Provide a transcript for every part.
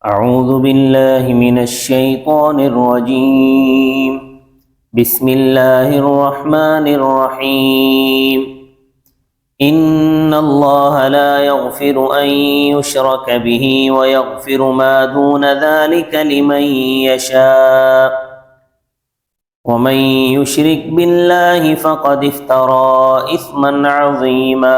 اعوذ باللہ من الشیطان الرجیم بسم اللہ الرحمن الرحیم ان اللہ لا یغفر ان یشرک به ویغفر ما دون ذلک لمن یشاء ومن یشرک باللہ فقد افترى اثما عظیما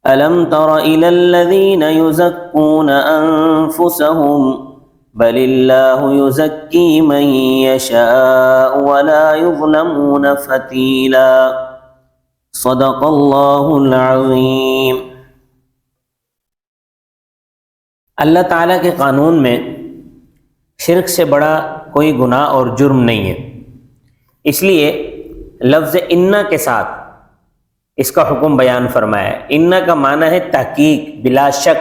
أَلَمْ تَرَ إِلَى الَّذِينَ يُزَكُّونَ أَنفُسَهُمْ بَلِ اللَّهُ يُزَكِّي مَن يَشَاءُ وَلَا يُظْلَمُونَ فَتِيلًا صدق اللہ العظیم۔ اللہ تعالیٰ کے قانون میں شرک سے بڑا کوئی گناہ اور جرم نہیں ہے، اس لیے لفظ اِنَّ کے ساتھ اس کا حکم بیان فرمایا ہے۔ ان کا معنی ہے تحقیق، بلا شک۔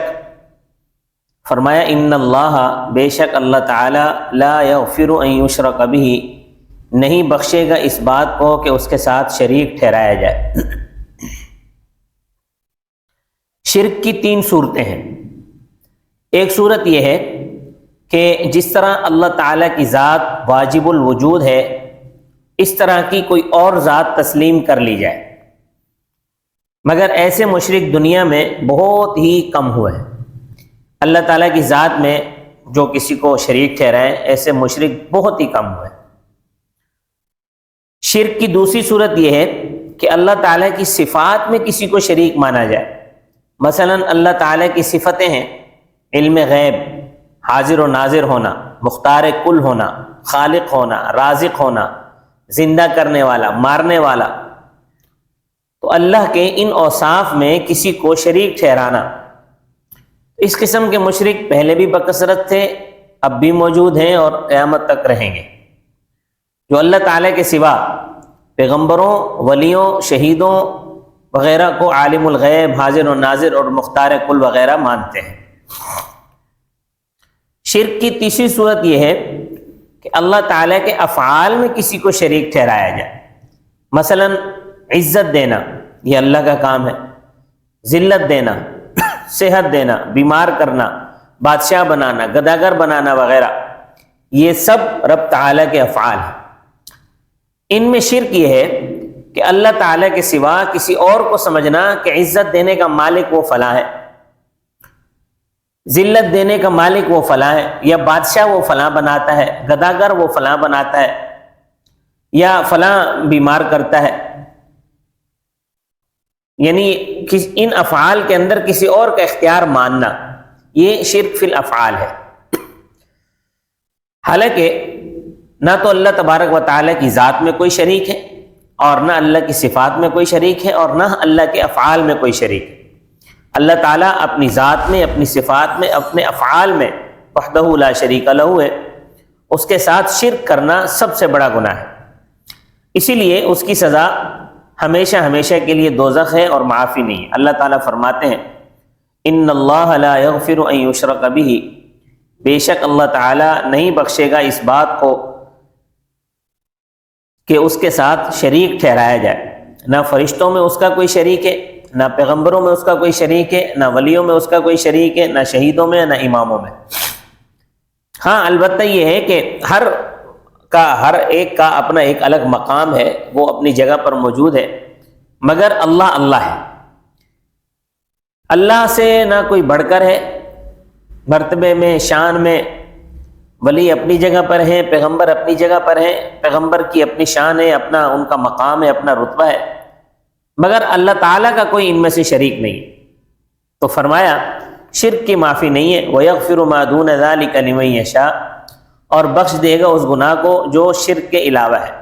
فرمایا ان اللہ، بے شک اللہ تعالی، لا یغفر ان یشرک بہ، نہیں بخشے گا اس بات کو کہ اس کے ساتھ شریک ٹھہرایا جائے۔ شرک کی تین صورتیں ہیں۔ ایک صورت یہ ہے کہ جس طرح اللہ تعالیٰ کی ذات واجب الوجود ہے، اس طرح کی کوئی اور ذات تسلیم کر لی جائے، مگر ایسے مشرک دنیا میں بہت ہی کم ہوئے ہیں۔ اللہ تعالیٰ کی ذات میں جو کسی کو شریک ٹھہرائے، ایسے مشرک بہت ہی کم ہوئے۔ شرک کی دوسری صورت یہ ہے کہ اللہ تعالیٰ کی صفات میں کسی کو شریک مانا جائے۔ مثلا اللہ تعالیٰ کی صفتیں ہیں علم غیب، حاضر و ناظر ہونا، مختار کل ہونا، خالق ہونا، رازق ہونا، زندہ کرنے والا، مارنے والا۔ تو اللہ کے ان اوصاف میں کسی کو شریک ٹھہرانا، اس قسم کے مشرک پہلے بھی بکثرت تھے، اب بھی موجود ہیں اور قیامت تک رہیں گے۔ جو اللہ تعالیٰ کے سوا پیغمبروں، ولیوں، شہیدوں وغیرہ کو عالم الغیب، حاضر و ناظر اور مختار کل وغیرہ مانتے ہیں۔ شرک کی تیسری صورت یہ ہے کہ اللہ تعالیٰ کے افعال میں کسی کو شریک ٹھہرایا جائے۔ مثلا عزت دینا، یہ اللہ کا کام ہے، ذلت دینا، صحت دینا، بیمار کرنا، بادشاہ بنانا، گداگر بنانا وغیرہ، یہ سب رب تعالیٰ کے افعال ہیں۔ ان میں شرک یہ ہے کہ اللہ تعالیٰ کے سوا کسی اور کو سمجھنا کہ عزت دینے کا مالک وہ فلاں ہے، ذلت دینے کا مالک وہ فلاں ہے، یا بادشاہ وہ فلاں بناتا ہے، گداگر وہ فلاں بناتا ہے، یا فلاں بیمار کرتا ہے۔ یعنی ان افعال کے اندر کسی اور کا اختیار ماننا، یہ شرک فی الافعال ہے۔ حالانکہ نہ تو اللہ تبارک و تعالیٰ کی ذات میں کوئی شریک ہے، اور نہ اللہ کی صفات میں کوئی شریک ہے، اور نہ اللہ کے افعال میں کوئی شریک ہے۔ اللہ تعالیٰ اپنی ذات میں، اپنی صفات میں، اپنے افعال میں وحدہ لا شریک لہ ہے۔ اس کے ساتھ شرک کرنا سب سے بڑا گناہ ہے، اسی لیے اس کی سزا ہمیشہ ہمیشہ کے لیے دوزخ ہے اور معافی نہیں ہے۔ اللہ تعالیٰ فرماتے ہیں ان اللہ لا یغفر ان یشرک بہ، بے شک اللہ تعالیٰ نہیں بخشے گا اس بات کو کہ اس کے ساتھ شریک ٹھہرایا جائے۔ نہ فرشتوں میں اس کا کوئی شریک ہے، نہ پیغمبروں میں اس کا کوئی شریک ہے، نہ ولیوں میں اس کا کوئی شریک ہے، نہ شہیدوں میں، نہ اماموں میں۔ ہاں البتہ یہ ہے کہ ہر ایک کا اپنا ایک الگ مقام ہے، وہ اپنی جگہ پر موجود ہے، مگر اللہ اللہ ہے۔ اللہ سے نہ کوئی بڑھ کر ہے، مرتبے میں، شان میں۔ ولی اپنی جگہ پر ہیں، پیغمبر اپنی جگہ پر ہیں، پیغمبر کی اپنی شان ہے، اپنا ان کا مقام ہے، اپنا رتبہ ہے، مگر اللہ تعالیٰ کا کوئی ان میں سے شریک نہیں ہے۔ تو فرمایا شرک کی معافی نہیں ہے۔ وَيَغْفِرُ مَا دُونَ ذَلِكَ لِمَن يَشَاءُ، اور بخش دے گا اس گناہ کو جو شرک کے علاوہ ہے،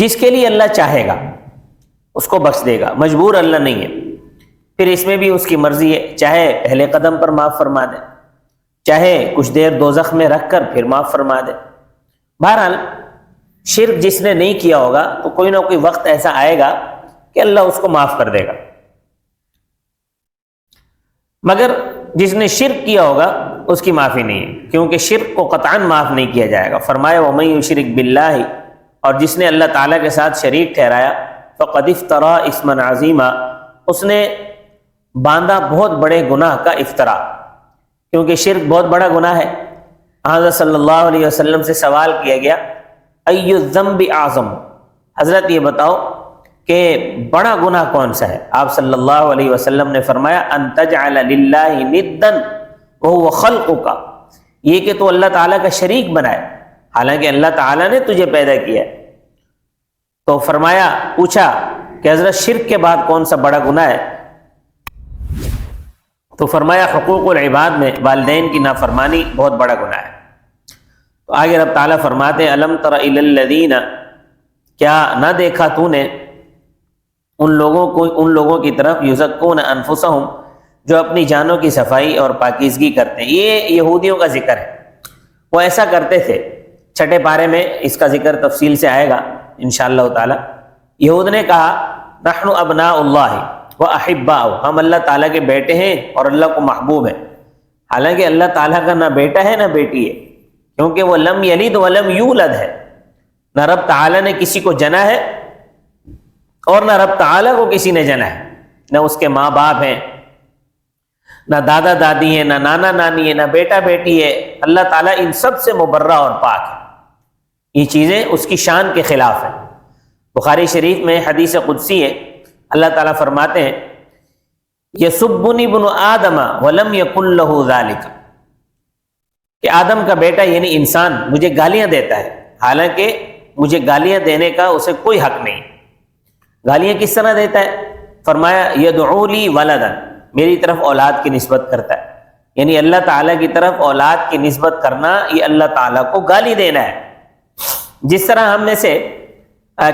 جس کے لیے اللہ چاہے گا اس کو بخش دے گا، مجبور اللہ نہیں ہے۔ پھر اس میں بھی اس کی مرضی ہے، چاہے پہلے قدم پر معاف فرما دے، چاہے کچھ دیر دوزخ میں رکھ کر پھر معاف فرما دے۔ بہرحال شرک جس نے نہیں کیا ہوگا تو کوئی نہ کوئی وقت ایسا آئے گا کہ اللہ اس کو معاف کر دے گا، مگر جس نے شرک کیا ہوگا اس کی معافی نہیں ہے، کیونکہ شرک کو قطعاً معاف نہیں کیا جائے گا۔ فرمایا وَمَن یُشْرِک بِاللَّهِ، اور جس نے اللہ تعالیٰ کے ساتھ شریک ٹھہرایا، فَقَدِ افْتَرَىٰ اِثْمًا عَظِیمًا، اس نے باندھا بہت بڑے گناہ کا افطرا۔ کیونکہ شرک بہت بڑا گناہ ہے۔ حضرت صلی اللہ علیہ وسلم سے سوال کیا گیا ای الذنب اعظم، حضرت یہ بتاؤ کہ بڑا گناہ کون سا ہے؟ آپ صلی اللہ علیہ وسلم نے فرمایا ان تجعل للہ ندا وهو خلقک، یہ کہ تو اللہ تعالیٰ کا شریک بنائے حالانکہ اللہ تعالیٰ نے تجھے پیدا کیا ہے۔ تو فرمایا، پوچھا کہ حضرت شرک کے بعد کون سا بڑا گناہ ہے؟ تو فرمایا حقوق العباد میں والدین کی نافرمانی بہت بڑا گناہ ہے۔ تو آگے رب تعالیٰ فرماتے ہیں الم تر الی الذین، کیا نہ دیکھا تو نے ان لوگوں کی طرف یزکون انفسہم، جو اپنی جانوں کی صفائی اور پاکیزگی کرتے ہیں۔ یہ یہودیوں کا ذکر ہے، وہ ایسا کرتے تھے۔ چھٹے پارے میں اس کا ذکر تفصیل سے آئے گا انشاءاللہ تعالی۔ یہود نے کہا نحن ابناء اللہ و احباؤ، ہم اللہ تعالیٰ کے بیٹے ہیں اور اللہ کو محبوب ہیں، حالانکہ اللہ تعالیٰ کا نہ بیٹا ہے نہ بیٹی ہے، کیونکہ وہ لم یلد ولم یولد ہے۔ نہ رب تعالیٰ نے کسی کو جنا ہے اور نہ رب تعالیٰ کو کسی نے جنا ہے، نہ اس کے ماں باپ ہیں، نہ دادا دادی ہیں، نہ نانا نانی ہے، نہ بیٹا بیٹی ہے۔ اللہ تعالیٰ ان سب سے مبرہ اور پاک ہے، یہ چیزیں اس کی شان کے خلاف ہیں۔ بخاری شریف میں حدیث قدسی ہے، اللہ تعالیٰ فرماتے ہیں یسبنی ابن آدم ولم یکن لہ ذالک، کہ آدم کا بیٹا یعنی انسان مجھے گالیاں دیتا ہے حالانکہ مجھے گالیاں دینے کا اسے کوئی حق نہیں۔ گالیاں کس طرح دیتا ہے؟ فرمایا یدعو لی ولدا، میری طرف اولاد کی نسبت کرتا ہے، یعنی اللہ تعالیٰ کی طرف اولاد کی نسبت کرنا یہ اللہ تعالیٰ کو گالی دینا ہے۔ جس طرح ہم میں سے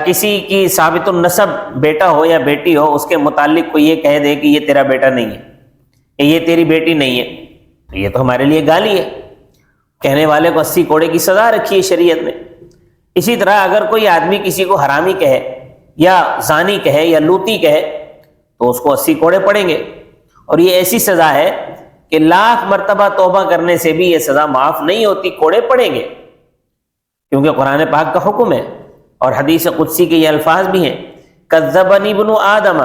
کسی کی ثابت النسب بیٹا ہو یا بیٹی ہو، اس کے متعلق کوئی یہ کہہ دے کہ یہ تیرا بیٹا نہیں ہے، یہ تیری بیٹی نہیں ہے، تو یہ تو ہمارے لیے گالی ہے۔ کہنے والے کو 80 کوڑے کی سزا رکھی ہے شریعت میں۔ اسی طرح اگر کوئی آدمی کسی کو حرامی کہے یا زانی کہے یا لوتی کہے تو اس کو 80 کوڑے پڑیں گے، اور یہ ایسی سزا ہے کہ لاکھ مرتبہ توبہ کرنے سے بھی یہ سزا معاف نہیں ہوتی، کوڑے پڑیں گے، کیونکہ قرآن پاک کا حکم ہے۔ اور حدیث قدسی کے یہ الفاظ بھی ہیں کذبنی ابن آدم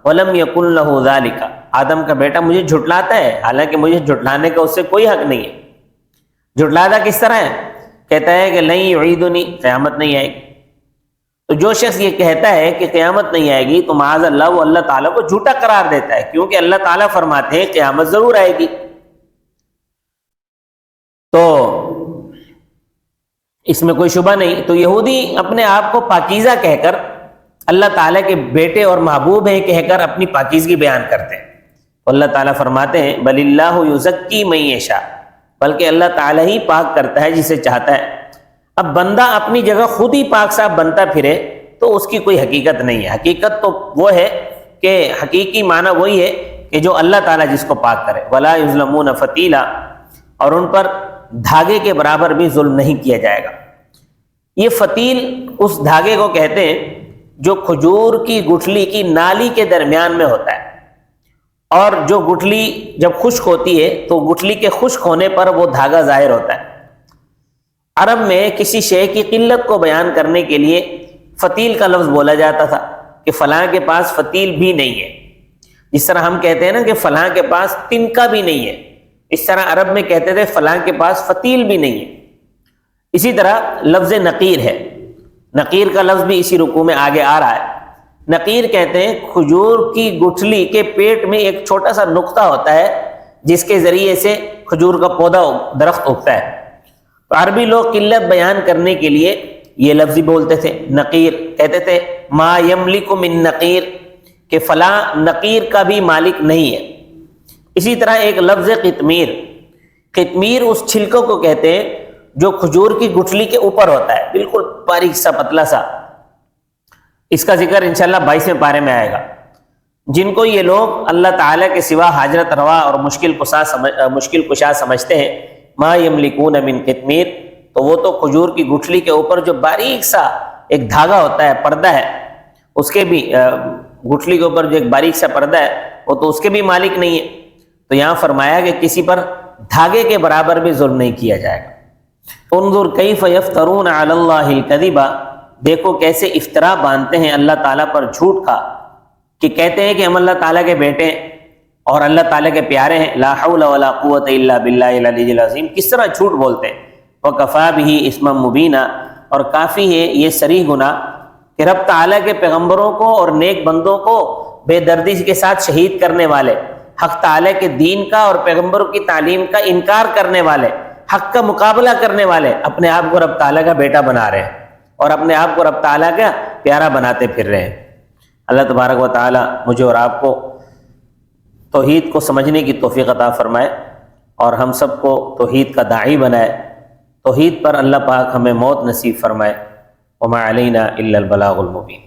ولم یکن لہ ذالک، آدم کا بیٹا مجھے جھٹلاتا ہے حالانکہ مجھے جھٹلانے کا اس سے کوئی حق نہیں ہے۔ جھٹلاتا کس طرح ہے؟ کہتا ہے کہ لن یعیدنی، قیامت نہیں آئے گی۔ تو جو شخص یہ کہتا ہے کہ قیامت نہیں آئے گی تو معاذ اللہ وہ اللہ تعالیٰ کو جھوٹا قرار دیتا ہے، کیونکہ اللہ تعالیٰ فرماتے ہیں قیامت ضرور آئے گی۔ تو اس میں کوئی شبہ نہیں۔ تو یہودی اپنے آپ کو پاکیزہ کہہ کر اللہ تعالیٰ کے بیٹے اور محبوب ہیں کہہ کر اپنی پاکیزگی بیان کرتے ہیں۔ اللہ تعالیٰ فرماتے ہیں بل اللہ یزکی من یشاء، بلکہ اللہ تعالیٰ ہی پاک کرتا ہے جسے چاہتا ہے۔ اب بندہ اپنی جگہ خود ہی پاک صاف بنتا پھرے تو اس کی کوئی حقیقت نہیں ہے۔ حقیقت تو وہ ہے کہ حقیقی معنی وہی ہے کہ جو اللہ تعالیٰ جس کو پاک کرے۔ ولا یظلمون فتیلا، اور ان پر دھاگے کے برابر بھی ظلم نہیں کیا جائے گا۔ یہ فتیل اس دھاگے کو کہتے ہیں جو کھجور کی گٹھلی کی نالی کے درمیان میں ہوتا ہے، اور جو گٹھلی جب خشک ہوتی ہے تو گٹھلی کے خشک ہونے پر وہ دھاگا ظاہر ہوتا ہے۔ عرب میں کسی شے کی قلت کو بیان کرنے کے لیے فتیل کا لفظ بولا جاتا تھا کہ فلاں کے پاس فتیل بھی نہیں ہے، جس طرح ہم کہتے ہیں نا کہ فلاں کے پاس تنکا بھی نہیں ہے، اس طرح عرب میں کہتے تھے فلاں کے پاس فتیل بھی نہیں ہے۔ اسی طرح لفظ نقیر ہے، نقیر کا لفظ بھی اسی رکوع میں آگے آ رہا ہے۔ نقیر کہتے ہیں کھجور کی گٹھلی کے پیٹ میں ایک چھوٹا سا نقطہ ہوتا ہے جس کے ذریعے سے کھجور کا پودا درخت اگتا ہے۔ تو عربی لوگ قلت بیان کرنے کے لیے یہ لفظ بولتے تھے، نقیر کہتے تھے ما یملک من نقیر، کہ فلاں نقیر کا بھی مالک نہیں ہے۔ اسی طرح ایک لفظ قطمیر، قطمیر اس چھلکوں کو کہتے ہیں جو کھجور کی گٹھلی کے اوپر ہوتا ہے، بالکل باریک سا پتلا سا۔ اس کا ذکر انشاءاللہ 22ویں پارے میں آئے گا۔ جن کو یہ لوگ اللہ تعالیٰ کے سوا حاجت روا اور مشکل کشا سمجھتے ہیں، ما یملکون من قطمیر، تو وہ تو کھجور کی گٹھلی کے اوپر جو باریک سا ایک دھاگا ہوتا ہے، پردہ ہے، اس کے بھی گٹھلی کے اوپر جو ایک باریک سا پردہ ہے وہ تو اس کے بھی مالک نہیں ہے۔ تو یہاں فرمایا کہ کسی پر دھاگے کے برابر بھی ظلم نہیں کیا جائے گا۔ انظر کیف یفترون علی اللہ الکذب، دیکھو کیسے افطرا باندھتے ہیں اللہ تعالیٰ پر جھوٹ کا، کہ کہتے ہیں کہ ہم اللہ تعالیٰ کے بیٹے ہیں اور اللہ تعالیٰ کے پیارے ہیں، لا حول ولا قوت الا باللہ العلی العظیم، کس طرح جھوٹ بولتے ہیں، وکفا بہ اسما مبینہ، اور کافی ہے یہ صریح گناہ کہ رب تعالیٰ کے پیغمبروں کو اور نیک بندوں کو بے دردی کے ساتھ شہید کرنے والے، حق تعالیٰ کے دین کا اور پیغمبروں کی تعلیم کا انکار کرنے والے، حق کا مقابلہ کرنے والے اپنے آپ کو رب تعالیٰ کا بیٹا بنا رہے ہیں اور اپنے آپ کو رب تعالیٰ کا پیارا بناتے پھر رہے ہیں۔ اللہ تبارک و تعالیٰ مجھے اور آپ کو توحید کو سمجھنے کی توفیق عطا فرمائے اور ہم سب کو توحید کا داعی بنائے، توحید پر اللہ پاک ہمیں موت نصیب فرمائے۔ وما علینا الا البلاغ المبین۔